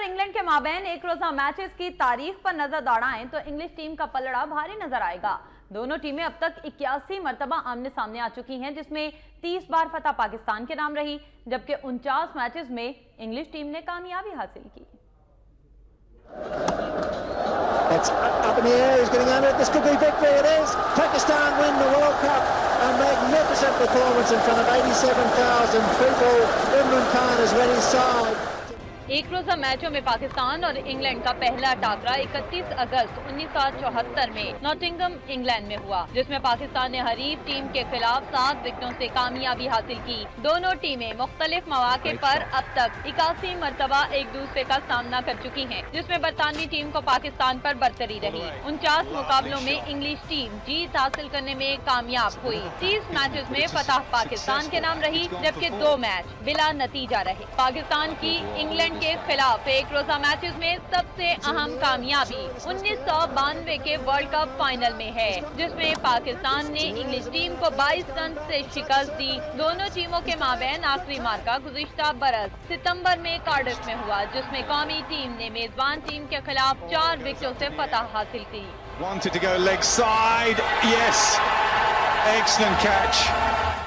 England के माबैन एक रोजा मैचेस की तारीख पर नजर दौड़ाएं तो इंग्लिश टीम का पलड़ा भारी नजर आएगा। दोनों टीमें अब तक 81 मरतबा आमने सामने आ चुकी हैं, जिसमें 30 बार फतह पाकिस्तान के नाम रही, जबकि 49 मैचेस में इंग्लिश टीम ने कामयाबी हासिल की। It's up in the air, he's getting under it, this could be victory, it is! Pakistan win the World Cup, a magnificent performance in front of 87,000 people. Imran Khan has led his side. एक रोजा मैचों में पाकिस्तान और England का पहला टाकरा 31 अगस्त 1974 में Nottingham England में हुआ, जिसमें पाकिस्तान ने हरीफ टीम के खिलाफ 7 विकेटों से कामयाबी हासिल की। दोनों टीमें मुख्तलिफ मौके पर अब तक 81 मरतबा एक दूसरे का सामना कर चुकी हैं, जिसमें बरतानवी टीम को पाकिस्तान पर बरतरी रही। 49 मुकाबलों में इंग्लिश टीम जीत हासिल करने में कामयाब हुई। 30 मैचेस में फतह पाकिस्तान के नाम रही, जबकि 2 मैच बिला नतीजा रहे। पाकिस्तान की इंग्लैंड के खिलाफ एक रोजा मैचेस में सबसे अहम कामयाबी 1992 के वर्ल्ड कप फाइनल में है, जिसमें पाकिस्तान ने इंग्लिश टीम को 22 रन से शिकस्त दी। दोनों टीमों के माबैन आखिरी मार्का गुज़िश्ता बरस सितंबर में कार्डिफ में हुआ, जिसमें कौमी टीम ने मेजबान टीम के खिलाफ 4 विकेटों से फतह हासिल की। Wanted to go leg side, yes, excellent catch.